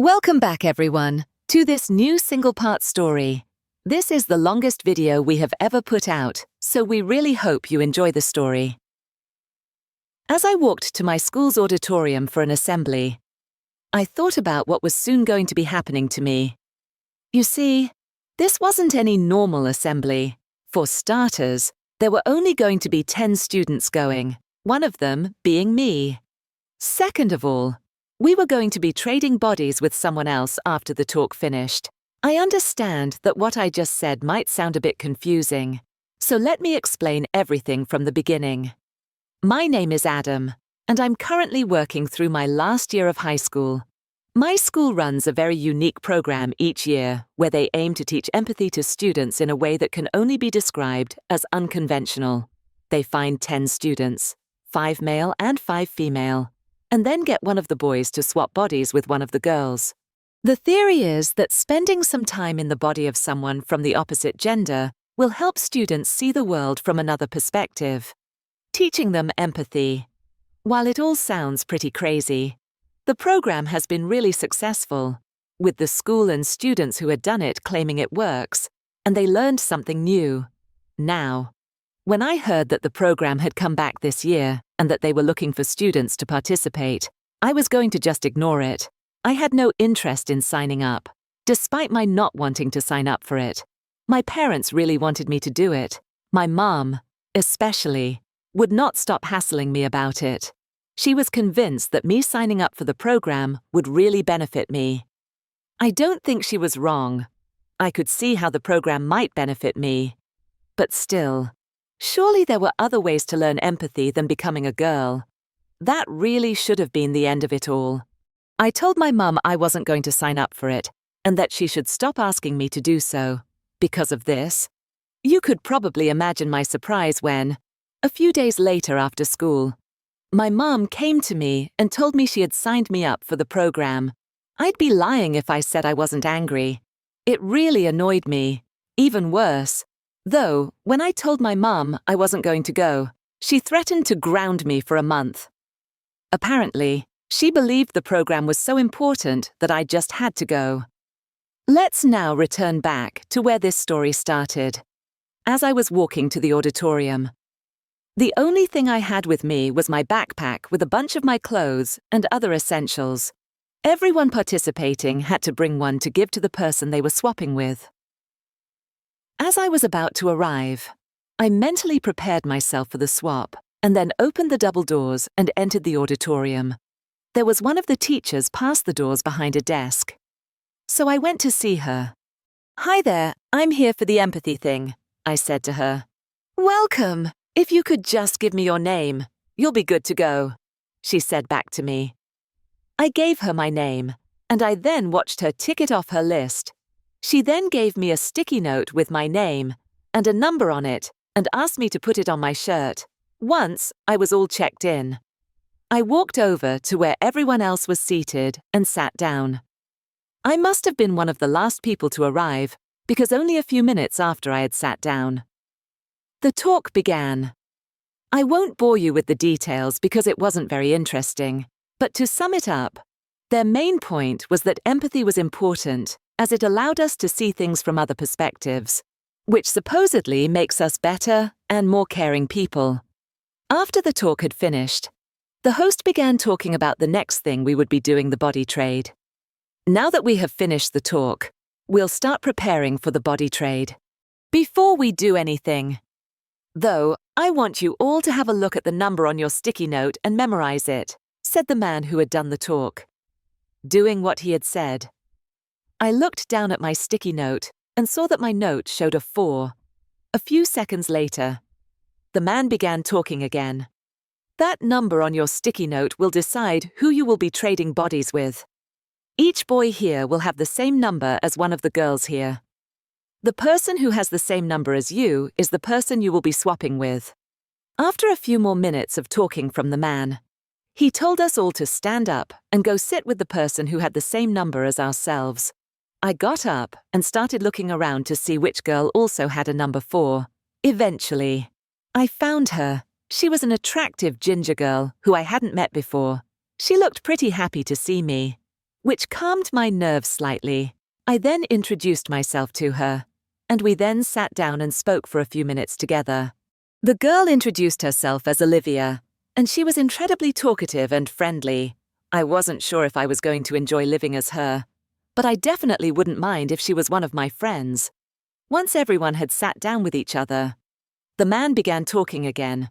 Welcome back, everyone, to this new single-part story. This is the longest video we have ever put out, so we really hope you enjoy the story. As I walked to my school's auditorium for an assembly, I thought about what was soon going to be happening to me. You see, this wasn't any normal assembly. For starters, there were only going to be 10 students going, one of them being me. Second of all, we were going to be trading bodies with someone else after the talk finished. I understand that what I just said might sound a bit confusing, so let me explain everything from the beginning. My name is Adam, and I'm currently working through my last year of high school. My school runs a very unique program each year where they aim to teach empathy to students in a way that can only be described as unconventional. They find 10 students, 5 male and 5 female, and then get one of the boys to swap bodies with one of the girls. The theory is that spending some time in the body of someone from the opposite gender will help students see the world from another perspective, teaching them empathy. While it all sounds pretty crazy, the program has been really successful, with the school and students who had done it claiming it works, and they learned something new. Now, when I heard that the program had come back this year and that they were looking for students to participate, I was going to just ignore it. I had no interest in signing up, despite my not wanting to sign up for it. My parents really wanted me to do it. My mom, especially, would not stop hassling me about it. She was convinced that me signing up for the program would really benefit me. I don't think she was wrong. I could see how the program might benefit me. But still, surely there were other ways to learn empathy than becoming a girl. That really should have been the end of it all. I told my mum I wasn't going to sign up for it, and that she should stop asking me to do so. Because of this, you could probably imagine my surprise when, a few days later after school, my mum came to me and told me she had signed me up for the program. I'd be lying if I said I wasn't angry. It really annoyed me. Even worse, though, when I told my mum I wasn't going to go, she threatened to ground me for a month. Apparently, she believed the program was so important that I just had to go. Let's now return back to where this story started. As I was walking to the auditorium, the only thing I had with me was my backpack with a bunch of my clothes and other essentials. Everyone participating had to bring one to give to the person they were swapping with. As I was about to arrive, I mentally prepared myself for the swap and then opened the double doors and entered the auditorium. There was one of the teachers past the doors behind a desk. So I went to see her. "Hi there, I'm here for the empathy thing," I said to her. "Welcome. If you could just give me your name, you'll be good to go," she said back to me. I gave her my name, and I then watched her tick it off her list. She then gave me a sticky note with my name and a number on it and asked me to put it on my shirt. Once I was all checked in, I walked over to where everyone else was seated and sat down. I must have been one of the last people to arrive because only a few minutes after I had sat down, the talk began. I won't bore you with the details because it wasn't very interesting, but to sum it up, their main point was that empathy was important as it allowed us to see things from other perspectives, which supposedly makes us better and more caring people. After the talk had finished, the host began talking about the next thing we would be doing, the body trade. Now that we have finished the talk, we'll start preparing for the body trade. Before we do anything, though, I want you all to have a look at the number on your sticky note and memorize it, said the man who had done the talk. Doing what he had said, I looked down at my sticky note and saw that my note showed a 4. A few seconds later, the man began talking again. That number on your sticky note will decide who you will be trading bodies with. Each boy here will have the same number as one of the girls here. The person who has the same number as you is the person you will be swapping with. After a few more minutes of talking from the man, he told us all to stand up and go sit with the person who had the same number as ourselves. I got up and started looking around to see which girl also had a number 4. Eventually, I found her. She was an attractive ginger girl who I hadn't met before. She looked pretty happy to see me. which calmed my nerves slightly. I then introduced myself to her, and we then sat down and spoke for a few minutes together. The girl introduced herself as Olivia, and she was incredibly talkative and friendly. I wasn't sure if I was going to enjoy living as her, but I definitely wouldn't mind if she was one of my friends. Once everyone had sat down with each other, the man began talking again.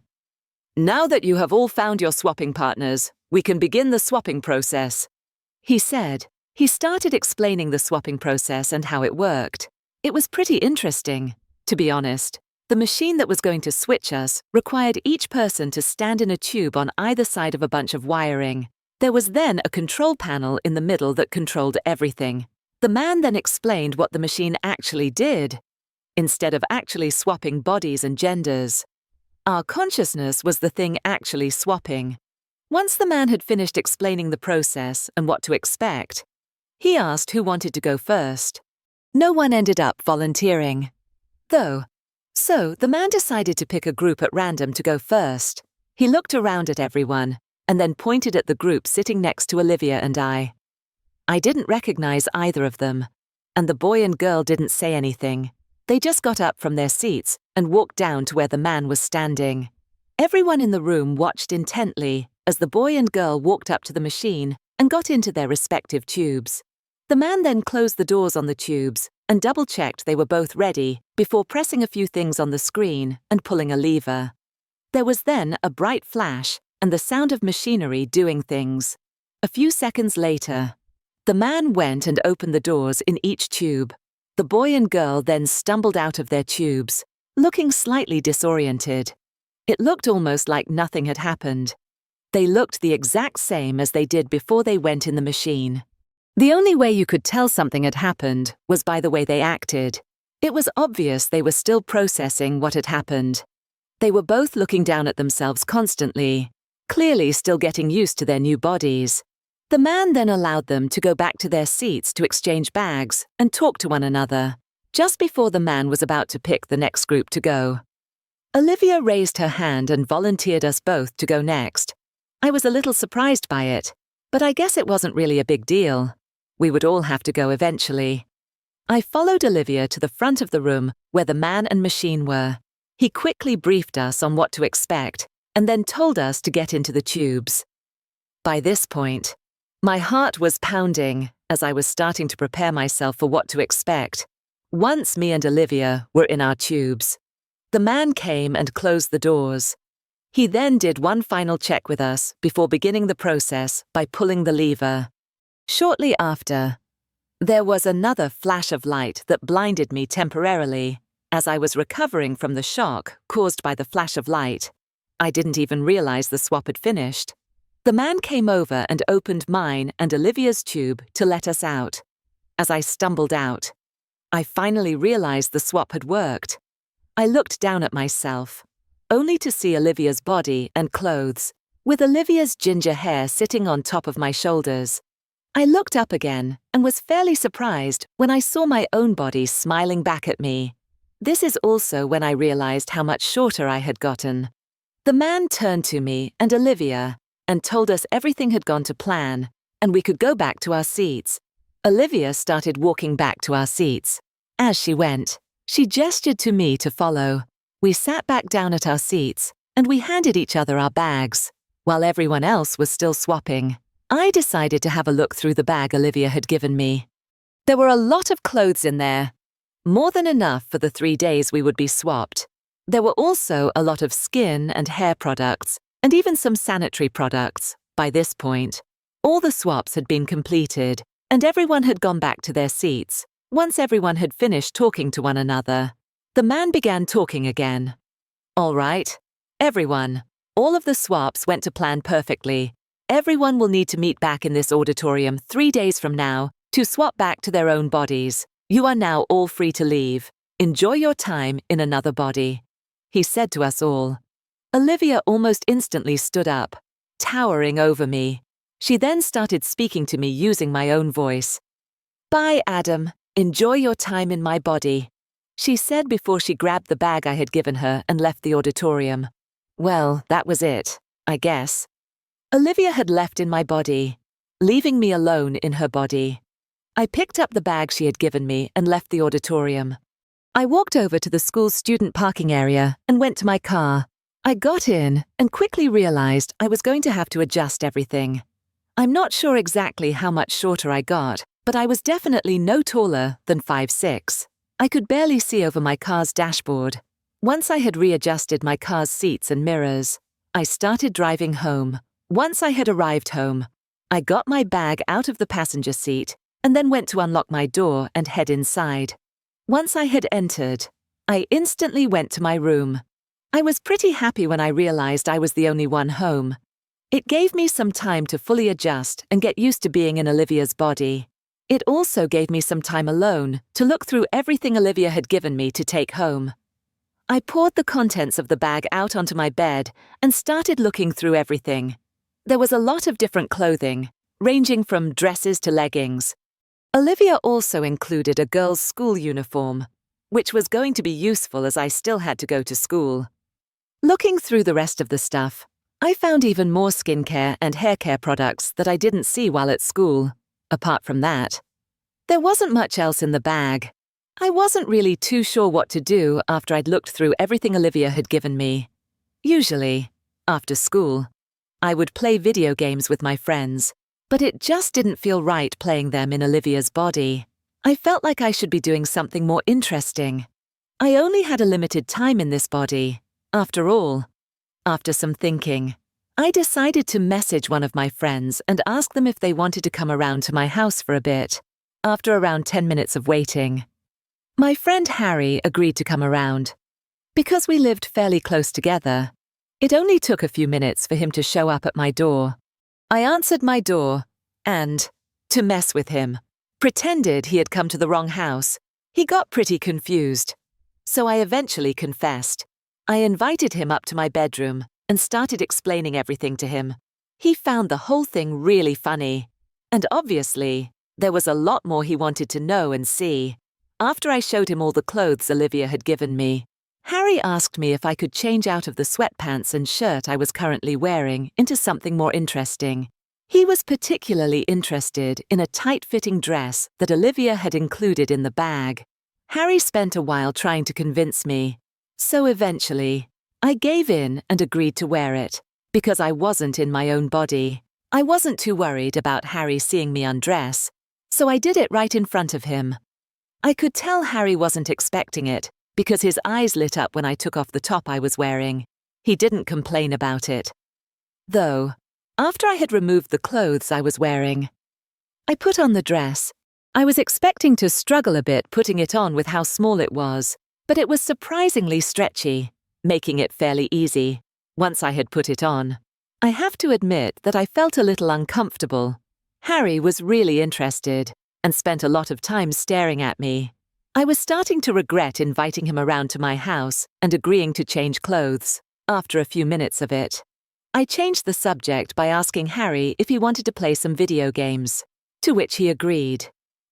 "Now that you have all found your swapping partners, we can begin the swapping process," he said. He started explaining the swapping process and how it worked. It was pretty interesting, to be honest. The machine that was going to switch us required each person to stand in a tube on either side of a bunch of wiring. There was then a control panel in the middle that controlled everything. The man then explained what the machine actually did, instead of actually swapping bodies and genders. Our consciousness was the thing actually swapping. Once the man had finished explaining the process and what to expect, he asked who wanted to go first. No one ended up volunteering, though. So the man decided to pick a group at random to go first. He looked around at everyone and then pointed at the group sitting next to Olivia and I. I didn't recognize either of them, and the boy and girl didn't say anything. They just got up from their seats and walked down to where the man was standing. Everyone in the room watched intently as the boy and girl walked up to the machine and got into their respective tubes. The man then closed the doors on the tubes and double-checked they were both ready before pressing a few things on the screen and pulling a lever. There was then a bright flash and the sound of machinery doing things. A few seconds later, the man went and opened the doors in each tube. The boy and girl then stumbled out of their tubes, looking slightly disoriented. It looked almost like nothing had happened. They looked the exact same as they did before they went in the machine. The only way you could tell something had happened was by the way they acted. It was obvious they were still processing what had happened. They were both looking down at themselves constantly, clearly still getting used to their new bodies. The man then allowed them to go back to their seats to exchange bags and talk to one another, just before the man was about to pick the next group to go. Olivia raised her hand and volunteered us both to go next. I was a little surprised by it, but I guess it wasn't really a big deal. We would all have to go eventually. I followed Olivia to the front of the room where the man and machine were. He quickly briefed us on what to expect and then told us to get into the tubes. By this point, my heart was pounding as I was starting to prepare myself for what to expect. Once me and Olivia were in our tubes, the man came and closed the doors. He then did one final check with us before beginning the process by pulling the lever. Shortly after, there was another flash of light that blinded me temporarily. As I was recovering from the shock caused by the flash of light, I didn't even realize the swap had finished. The man came over and opened mine and Olivia's tube to let us out. As I stumbled out, I finally realized the swap had worked. I looked down at myself, only to see Olivia's body and clothes, with Olivia's ginger hair sitting on top of my shoulders. I looked up again and was fairly surprised when I saw my own body smiling back at me. This is also when I realized how much shorter I had gotten. The man turned to me and Olivia and told us everything had gone to plan and we could go back to our seats. Olivia started walking back to our seats. As she went, she gestured to me to follow. We sat back down at our seats and we handed each other our bags, while everyone else was still swapping. I decided to have a look through the bag Olivia had given me. There were a lot of clothes in there, more than enough for the 3 days we would be swapped. There were also a lot of skin and hair products, and even some sanitary products. By this point, all the swaps had been completed, and everyone had gone back to their seats. Once everyone had finished talking to one another, the man began talking again. "All right, everyone, all of the swaps went to plan perfectly. Everyone will need to meet back in this auditorium 3 days from now to swap back to their own bodies. You are now all free to leave. Enjoy your time in another body," he said to us all. Olivia almost instantly stood up, towering over me. She then started speaking to me using my own voice. "Bye, Adam. Enjoy your time in my body," she said before she grabbed the bag I had given her and left the auditorium. Well, that was it, I guess. Olivia had left in my body, leaving me alone in her body. I picked up the bag she had given me and left the auditorium. I walked over to the school's student parking area and went to my car. I got in and quickly realized I was going to have to adjust everything. I'm not sure exactly how much shorter I got, but I was definitely no taller than 5'6". I could barely see over my car's dashboard. Once I had readjusted my car's seats and mirrors, I started driving home. Once I had arrived home, I got my bag out of the passenger seat and then went to unlock my door and head inside. Once I had entered, I instantly went to my room. I was pretty happy when I realized I was the only one home. It gave me some time to fully adjust and get used to being in Olivia's body. It also gave me some time alone to look through everything Olivia had given me to take home. I poured the contents of the bag out onto my bed and started looking through everything. There was a lot of different clothing, ranging from dresses to leggings. Olivia also included a girl's school uniform, which was going to be useful as I still had to go to school. Looking through the rest of the stuff, I found even more skincare and hair care products that I didn't see while at school. Apart from that, there wasn't much else in the bag. I wasn't really too sure what to do after I'd looked through everything Olivia had given me. Usually, after school, I would play video games with my friends, but it just didn't feel right playing them in Olivia's body. I felt like I should be doing something more interesting. I only had a limited time in this body. After all, after some thinking, I decided to message one of my friends and ask them if they wanted to come around to my house for a bit. After around 10 minutes of waiting, my friend Harry agreed to come around. Because we lived fairly close together, it only took a few minutes for him to show up at my door. I answered my door and, to mess with him, pretended he had come to the wrong house. He got pretty confused, so I eventually confessed. I invited him up to my bedroom and started explaining everything to him. He found the whole thing really funny, and obviously, there was a lot more he wanted to know and see. After I showed him all the clothes Olivia had given me, Harry asked me if I could change out of the sweatpants and shirt I was currently wearing into something more interesting. He was particularly interested in a tight-fitting dress that Olivia had included in the bag. Harry spent a while trying to convince me, so eventually, I gave in and agreed to wear it, because I wasn't in my own body. I wasn't too worried about Harry seeing me undress, so I did it right in front of him. I could tell Harry wasn't expecting it, because his eyes lit up when I took off the top I was wearing. He didn't complain about it. Though, after I had removed the clothes I was wearing, I put on the dress. I was expecting to struggle a bit putting it on with how small it was, but it was surprisingly stretchy, making it fairly easy. Once I had put it on, I have to admit that I felt a little uncomfortable. Harry was really interested and spent a lot of time staring at me. I was starting to regret inviting him around to my house and agreeing to change clothes. After a few minutes of it, I changed the subject by asking Harry if he wanted to play some video games, to which he agreed.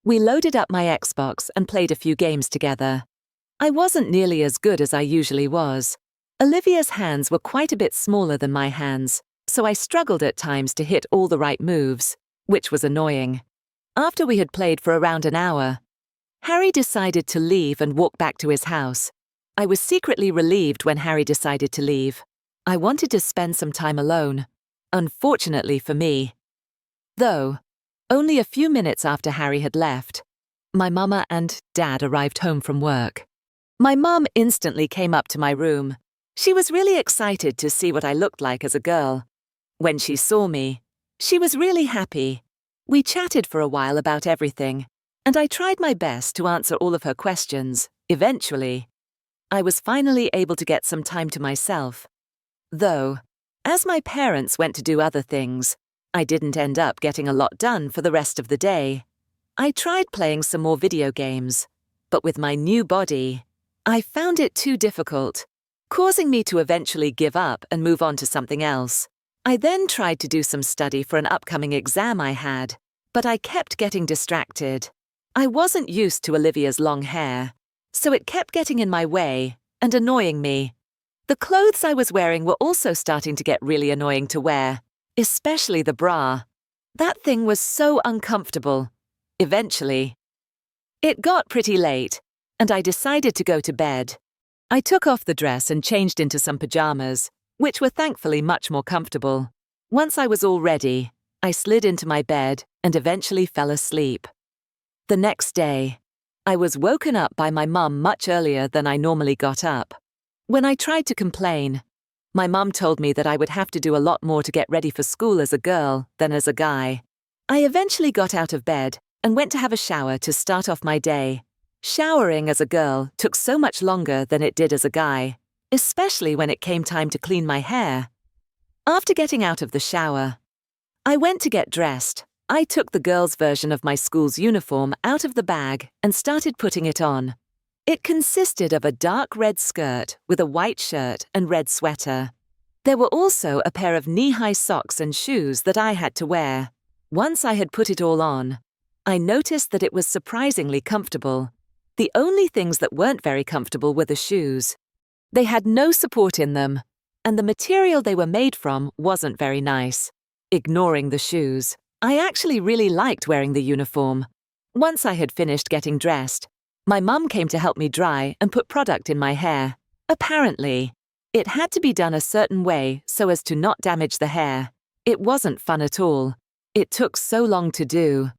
We loaded up my Xbox and played a few games together. I wasn't nearly as good as I usually was. Olivia's hands were quite a bit smaller than my hands, so I struggled at times to hit all the right moves, which was annoying. After we had played for around an hour, Harry decided to leave and walk back to his house. I was secretly relieved when Harry decided to leave. I wanted to spend some time alone, unfortunately for me. Though, only a few minutes after Harry had left, my mama and dad arrived home from work. My mum instantly came up to my room. She was really excited to see what I looked like as a girl. When she saw me, she was really happy. We chatted for a while about everything, and I tried my best to answer all of her questions. Eventually, I was finally able to get some time to myself. Though, as my parents went to do other things, I didn't end up getting a lot done for the rest of the day. I tried playing some more video games, but with my new body, I found it too difficult, causing me to eventually give up and move on to something else. I then tried to do some study for an upcoming exam I had, but I kept getting distracted. I wasn't used to Olivia's long hair, so it kept getting in my way and annoying me. The clothes I was wearing were also starting to get really annoying to wear, especially the bra. That thing was so uncomfortable. Eventually, it got pretty late, and I decided to go to bed. I took off the dress and changed into some pajamas, which were thankfully much more comfortable. Once I was all ready, I slid into my bed and eventually fell asleep. The next day, I was woken up by my mum much earlier than I normally got up. When I tried to complain, my mum told me that I would have to do a lot more to get ready for school as a girl than as a guy. I eventually got out of bed and went to have a shower to start off my day. Showering as a girl took so much longer than it did as a guy, especially when it came time to clean my hair. After getting out of the shower, I went to get dressed. I took the girls' version of my school's uniform out of the bag and started putting it on. It consisted of a dark red skirt with a white shirt and red sweater. There were also a pair of knee-high socks and shoes that I had to wear. Once I had put it all on, I noticed that it was surprisingly comfortable. The only things that weren't very comfortable were the shoes. They had no support in them, and the material they were made from wasn't very nice. Ignoring the shoes, I actually really liked wearing the uniform. Once I had finished getting dressed, my mum came to help me dry and put product in my hair. Apparently, it had to be done a certain way so as to not damage the hair. It wasn't fun at all. It took so long to do.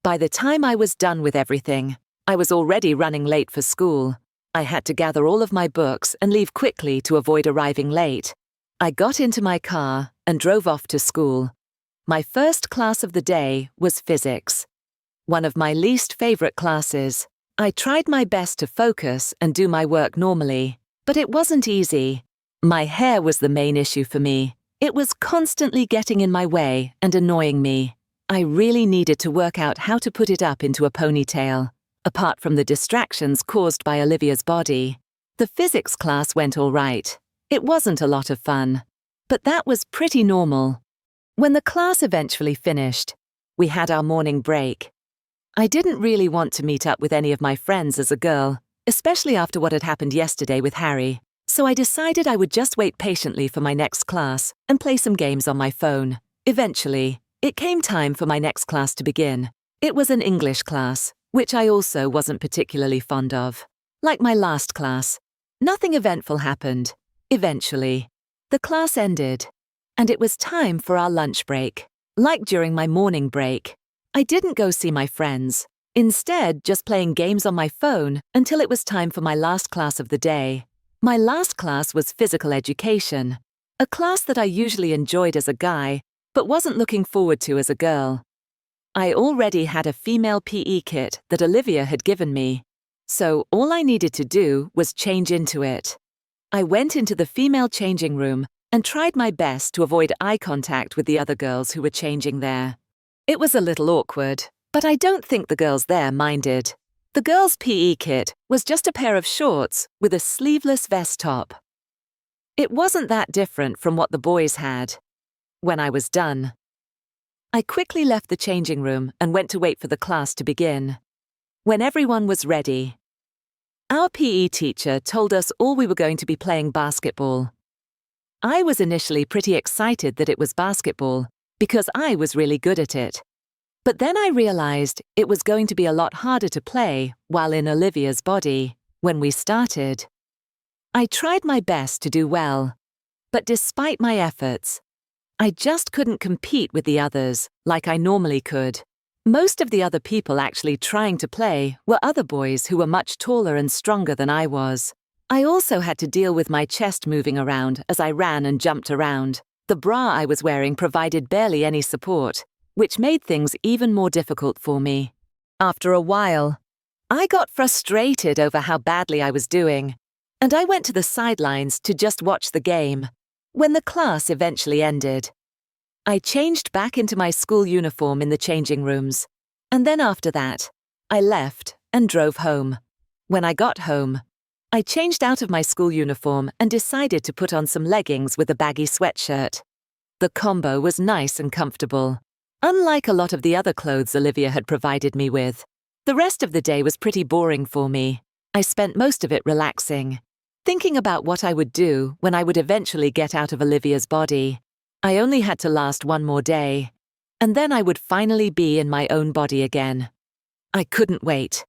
By the time I was done with everything, I was already running late for school. I had to gather all of my books and leave quickly to avoid arriving late. I got into my car and drove off to school. My first class of the day was physics, one of my least favorite classes. I tried my best to focus and do my work normally, but it wasn't easy. My hair was the main issue for me. It was constantly getting in my way and annoying me. I really needed to work out how to put it up into a ponytail. Apart from the distractions caused by Olivia's body, the physics class went all right. It wasn't a lot of fun, but that was pretty normal. When the class eventually finished, we had our morning break. I didn't really want to meet up with any of my friends as a girl, especially after what had happened yesterday with Harry, so I decided I would just wait patiently for my next class and play some games on my phone. Eventually, it came time for my next class to begin. It was an English class, which I also wasn't particularly fond of. Like my last class, nothing eventful happened. Eventually, the class ended, and it was time for our lunch break. Like during my morning break, I didn't go see my friends, instead just playing games on my phone until it was time for my last class of the day. My last class was physical education, a class that I usually enjoyed as a guy, but wasn't looking forward to as a girl. I already had a female PE kit that Olivia had given me, so all I needed to do was change into it. I went into the female changing room and tried my best to avoid eye contact with the other girls who were changing there. It was a little awkward, but I don't think the girls there minded. The girls' PE kit was just a pair of shorts with a sleeveless vest top. It wasn't that different from what the boys had. When I was done, I quickly left the changing room and went to wait for the class to begin. When everyone was ready, our PE teacher told us all we were going to be playing basketball. I was initially pretty excited that it was basketball because I was really good at it. But then I realized it was going to be a lot harder to play while in Olivia's body when we started. I tried my best to do well, but despite my efforts, I just couldn't compete with the others like I normally could. Most of the other people actually trying to play were other boys who were much taller and stronger than I was. I also had to deal with my chest moving around as I ran and jumped around. The bra I was wearing provided barely any support, which made things even more difficult for me. After a while, I got frustrated over how badly I was doing, and I went to the sidelines to just watch the game. When the class eventually ended, I changed back into my school uniform in the changing rooms, and then after that, I left and drove home. When I got home, I changed out of my school uniform and decided to put on some leggings with a baggy sweatshirt. The combo was nice and comfortable. Unlike a lot of the other clothes Olivia had provided me with, the rest of the day was pretty boring for me. I spent most of it relaxing, thinking about what I would do when I would eventually get out of Olivia's body. I only had to last one more day. and then I would finally be in my own body again. I couldn't wait.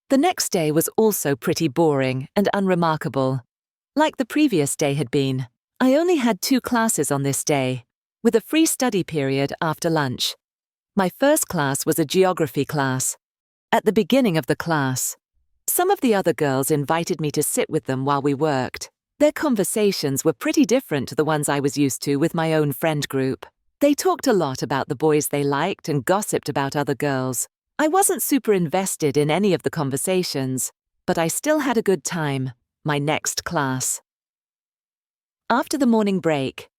The next day was also pretty boring and unremarkable. Like the previous day had been, I only had 2 classes on this day, with a free study period after lunch. My first class was a geography class. At the beginning of the class, some of the other girls invited me to sit with them while we worked. Their conversations were pretty different to the ones I was used to with my own friend group. They talked a lot about the boys they liked and gossiped about other girls. I wasn't super invested in any of the conversations, but I still had a good time. My next class, after the morning break,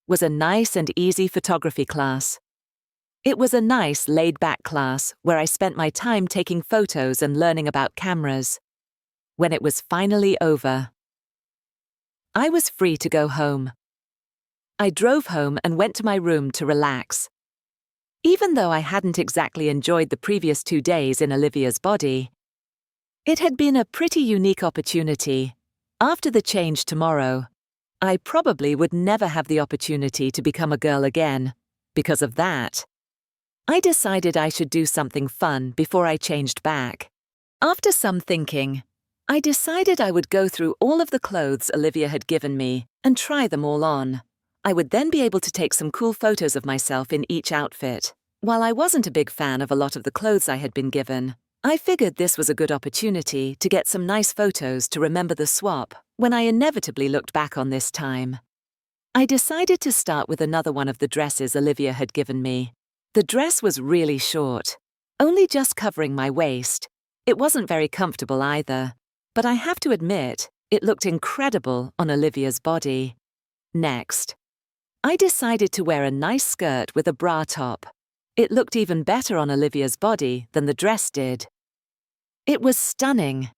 was a nice and easy photography class. It was a nice, laid-back class where I spent my time taking photos and learning about cameras. When it was finally over, I was free to go home. I drove home and went to my room to relax. Even though I hadn't exactly enjoyed the previous 2 days in Olivia's body, it had been a pretty unique opportunity. After the change tomorrow, I probably would never have the opportunity to become a girl again. Because of that, I decided I should do something fun before I changed back. After some thinking, I decided I would go through all of the clothes Olivia had given me and try them all on. I would then be able to take some cool photos of myself in each outfit. While I wasn't a big fan of a lot of the clothes I had been given, I figured this was a good opportunity to get some nice photos to remember the swap when I inevitably looked back on this time. I decided to start with another one of the dresses Olivia had given me. The dress was really short, only just covering my waist. It wasn't very comfortable either, but I have to admit, it looked incredible on Olivia's body. Next, I decided to wear a nice skirt with a bra top. It looked even better on Olivia's body than the dress did. It was stunning.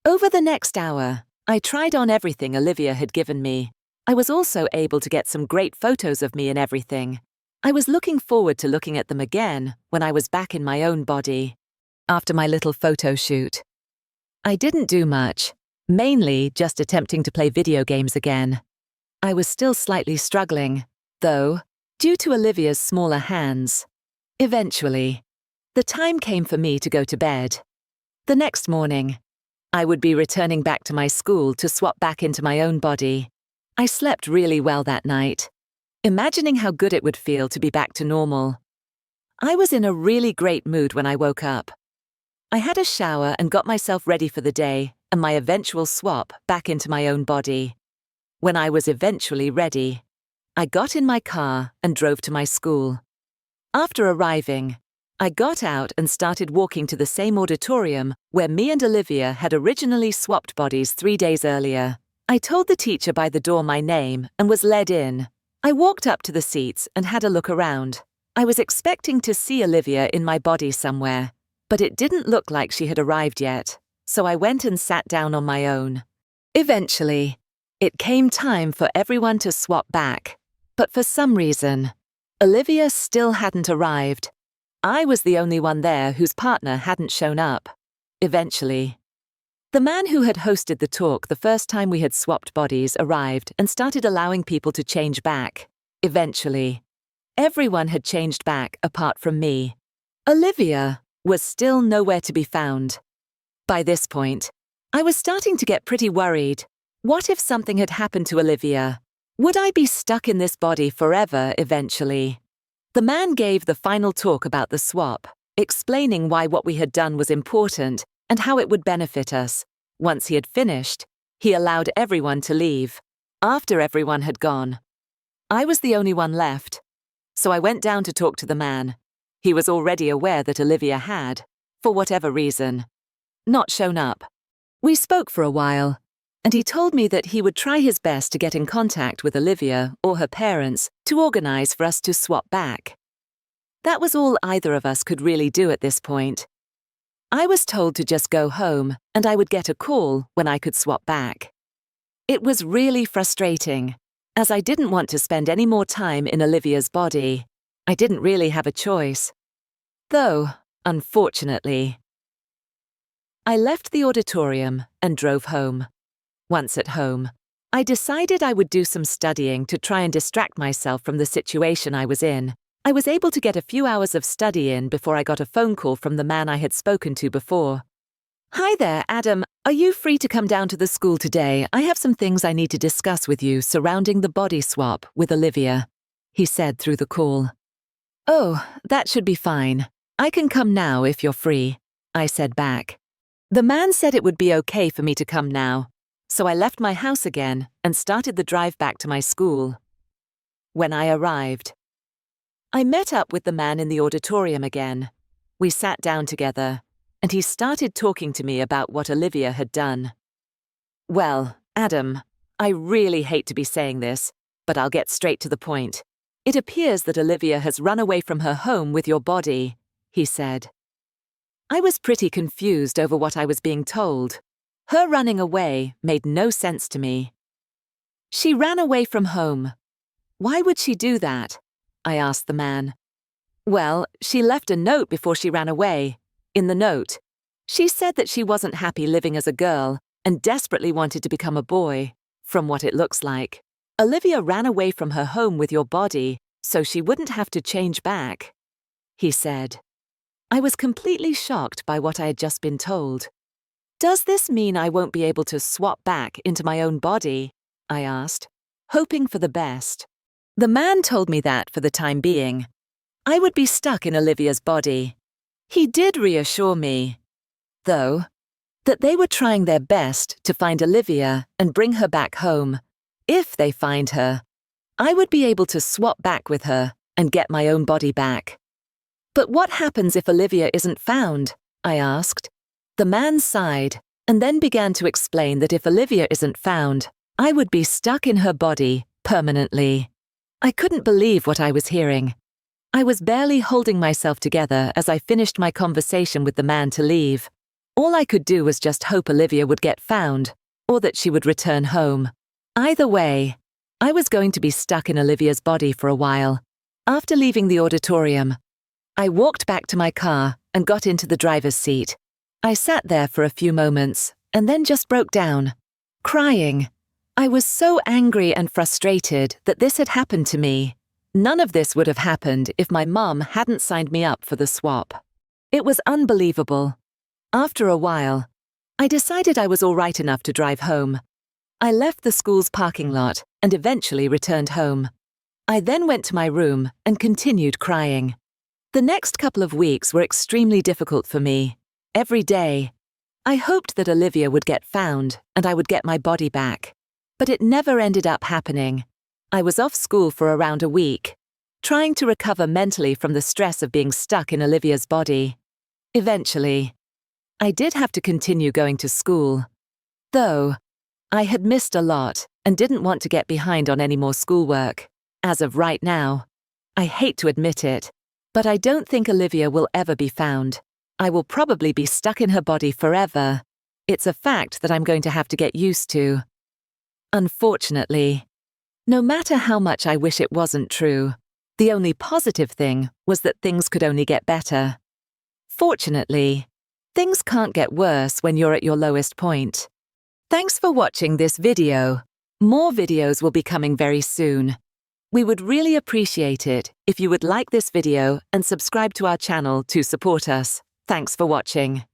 Over the next hour, I tried on everything Olivia had given me. I was also able to get some great photos of me in everything. I was looking forward to looking at them again when I was back in my own body. After my little photo shoot, I didn't do much, mainly just attempting to play video games again. I was still slightly struggling, though, due to Olivia's smaller hands. Eventually, the time came for me to go to bed. The next morning, I would be returning back to my school to swap back into my own body. I slept really well that night, imagining how good it would feel to be back to normal. I was in a really great mood when I woke up. I had a shower and got myself ready for the day and my eventual swap back into my own body. When I was eventually ready, I got in my car and drove to my school. After arriving, I got out and started walking to the same auditorium where me and Olivia had originally swapped bodies 3 days earlier. I told the teacher by the door my name and was led in. I walked up to the seats and had a look around. I was expecting to see Olivia in my body somewhere, but it didn't look like she had arrived yet, so I went and sat down on my own. Eventually, it came time for everyone to swap back. But for some reason, Olivia still hadn't arrived. I was the only one there whose partner hadn't shown up. Eventually, the man who had hosted the talk the first time we had swapped bodies arrived and started allowing people to change back. Eventually, everyone had changed back apart from me. Olivia was still nowhere to be found. By this point, I was starting to get pretty worried. What if something had happened to Olivia? Would I be stuck in this body forever eventually? The man gave the final talk about the swap, explaining why what we had done was important and how it would benefit us. Once he had finished, he allowed everyone to leave. After everyone had gone, I was the only one left, so I went down to talk to the man. He was already aware that Olivia had, for whatever reason, not shown up. We spoke for a while, and he told me that he would try his best to get in contact with Olivia or her parents to organize for us to swap back. That was all either of us could really do at this point. I was told to just go home, and I would get a call when I could swap back. It was really frustrating, as I didn't want to spend any more time in Olivia's body. I didn't really have a choice. Though, unfortunately, I left the auditorium and drove home. Once at home, I decided I would do some studying to try and distract myself from the situation I was in. I was able to get a few hours of study in before I got a phone call from the man I had spoken to before. "Hi there, Adam. Are you free to come down to the school today? I have some things I need to discuss with you surrounding the body swap with Olivia," he said through the call. "Oh, that should be fine. I can come now if you're free," I said back. The man said it would be okay for me to come now, so I left my house again and started the drive back to my school. When I arrived, I met up with the man in the auditorium again. We sat down together, and he started talking to me about what Olivia had done. "Well, Adam, I really hate to be saying this, but I'll get straight to the point. It appears that Olivia has run away from her home with your body," he said. I was pretty confused over what I was being told. Her running away made no sense to me. "She ran away from home. Why would she do that?" I asked the man. "Well, she left a note before she ran away. In the note, she said that she wasn't happy living as a girl and desperately wanted to become a boy, from what it looks like. Olivia ran away from her home with your body so she wouldn't have to change back," he said. I was completely shocked by what I had just been told. "Does this mean I won't be able to swap back into my own body?" I asked, hoping for the best. The man told me that for the time being, I would be stuck in Olivia's body. He did reassure me, though, that they were trying their best to find Olivia and bring her back home. If they find her, I would be able to swap back with her and get my own body back. "But what happens if Olivia isn't found?" I asked. The man sighed and then began to explain that if Olivia isn't found, I would be stuck in her body permanently. I couldn't believe what I was hearing. I was barely holding myself together as I finished my conversation with the man to leave. All I could do was just hope Olivia would get found, or that she would return home. Either way, I was going to be stuck in Olivia's body for a while. After leaving the auditorium, I walked back to my car and got into the driver's seat. I sat there for a few moments and then just broke down, crying. I was so angry and frustrated that this had happened to me. None of this would have happened if my mum hadn't signed me up for the swap. It was unbelievable. After a while, I decided I was all right enough to drive home. I left the school's parking lot and eventually returned home. I then went to my room and continued crying. The next couple of weeks were extremely difficult for me. Every day, I hoped that Olivia would get found and I would get my body back. But it never ended up happening. I was off school for around a week, trying to recover mentally from the stress of being stuck in Olivia's body. Eventually, I did have to continue going to school. Though, I had missed a lot and didn't want to get behind on any more schoolwork. As of right now, I hate to admit it, but I don't think Olivia will ever be found. I will probably be stuck in her body forever. It's a fact that I'm going to have to get used to. Unfortunately, no matter how much I wish it wasn't true, the only positive thing was that things could only get better. Fortunately, things can't get worse when you're at your lowest point. Thanks for watching this video. More videos will be coming very soon. We would really appreciate it if you would like this video and subscribe to our channel to support us. Thanks for watching.